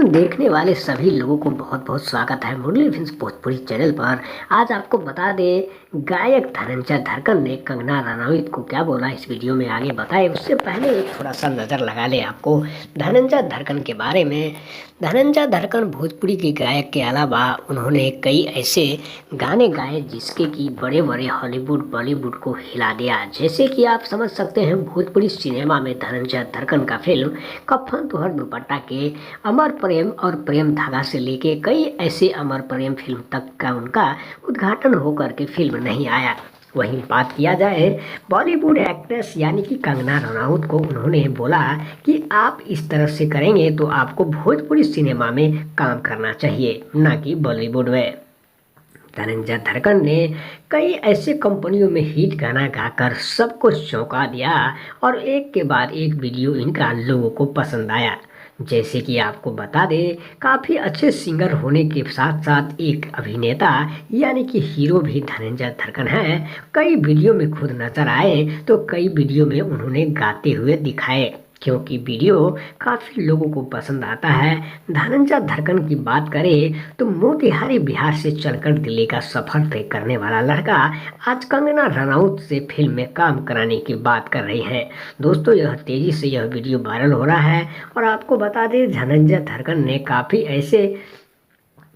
देखने वाले सभी लोगों को बहुत बहुत स्वागत है मुरली फिल्म्स भोजपुरी चैनल पर। आज आपको बता दें, गायक धनंजय धड़कन ने कंगना रनौत को क्या बोला, इस वीडियो में आगे बताए। उससे पहले एक थोड़ा सा नज़र लगा ले आपको धनंजय धड़कन के बारे में। धनंजय धड़कन भोजपुरी के गायक के अलावा उन्होंने कई ऐसे गाने गाए जिसके कि बड़े बड़े हॉलीवुड बॉलीवुड को हिला दिया। जैसे कि आप समझ सकते हैं, भोजपुरी सिनेमा में धनंजय धड़कन का फिल्म कफन तुहर दुपट्टा के, अमर प्रेम और प्रेम धागा से लेके कई ऐसे अमर प्रेम फिल्म तक का उनका उद्घाटन होकर के फिल्म नहीं आया। वहीं बात किया जाए बॉलीवुड एक्ट्रेस यानी कि कंगना रनौत को, उन्होंने बोला कि आप इस तरह से करेंगे तो आपको भोजपुरी सिनेमा में काम करना चाहिए, ना कि बॉलीवुड में। धनंजय धड़कन ने कई ऐसे कंपनियों में हिट गाना गाकर सबको चौंका दिया और एक के बाद एक वीडियो इनका लोगों को पसंद आया। जैसे कि आपको बता दें, काफ़ी अच्छे सिंगर होने के साथ साथ एक अभिनेता यानी कि हीरो भी धनंजय धड़कन है। कई वीडियो में खुद नजर आए तो कई वीडियो में उन्होंने गाते हुए दिखाए, क्योंकि वीडियो काफ़ी लोगों को पसंद आता है। धनंजय धड़कन की बात करें तो मोतिहारी बिहार से चलकर दिल्ली का सफर तय करने वाला लड़का आज कंगना रनौत से फिल्म में काम कराने की बात कर रही हैं। दोस्तों, यह तेजी से यह वीडियो वायरल हो रहा है और आपको बता दें, धनंजय धड़कन ने काफ़ी ऐसे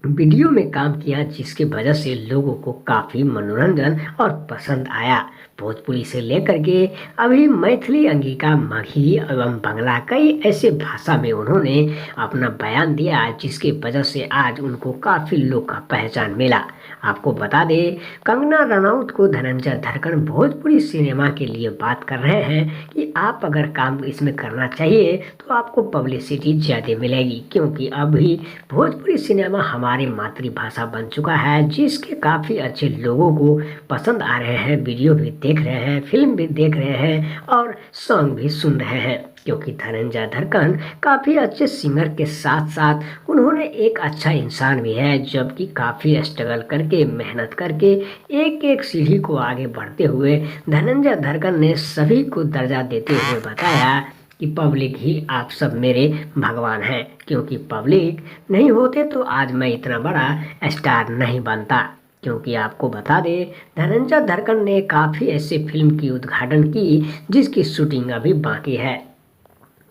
वीडियो में काम किया जिसकी वजह से लोगों को काफ़ी मनोरंजन और पसंद आया। भोजपुरी से लेकर के अभी मैथिली, अंगिका, मगही एवं बांग्ला कई ऐसे भाषा में उन्होंने अपना बयान दिया, जिसकी वजह से आज उनको काफ़ी लोग का पहचान मिला। आपको बता दें, कंगना रनौत को धनंजय धड़कन भोजपुरी सिनेमा के लिए बात कर रहे हैं कि आप अगर काम इसमें करना चाहिए तो आपको पब्लिसिटी ज़्यादा मिलेगी, क्योंकि अभी भोजपुरी सिनेमा हमारी मातृभाषा बन चुका है, जिसके काफ़ी अच्छे लोगों को पसंद आ रहे हैं। वीडियो भी देख रहे हैं, फिल्म भी देख रहे हैं और सॉन्ग भी सुन रहे हैं, क्योंकि धनंजय धड़कन काफ़ी अच्छे सिंगर के साथ साथ उन्होंने एक अच्छा इंसान भी है, जबकि काफ़ी स्ट्रगल करके मेहनत करके एक एक सीढ़ी को आगे बढ़ते हुए धनंजय धड़कन ने सभी को दर्जा देते हुए बताया कि पब्लिक ही आप सब मेरे भगवान हैं, क्योंकि पब्लिक नहीं होते तो आज मैं इतना बड़ा स्टार नहीं बनता। क्योंकि आपको बता दें, धनंजय धड़कन ने काफ़ी ऐसे फिल्म की उद्घाटन की जिसकी शूटिंग अभी बाकी है।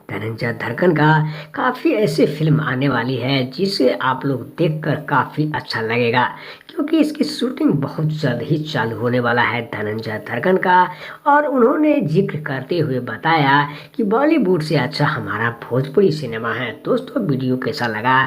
धनंजय धड़कन का काफ़ी ऐसे फिल्म आने वाली है जिसे आप लोग देखकर काफ़ी अच्छा लगेगा, क्योंकि इसकी शूटिंग बहुत जल्द ही चालू होने वाला है धनंजय धड़कन का। और उन्होंने जिक्र करते हुए बताया कि बॉलीवुड से अच्छा हमारा भोजपुरी सिनेमा है। दोस्तों, वीडियो कैसा लगा?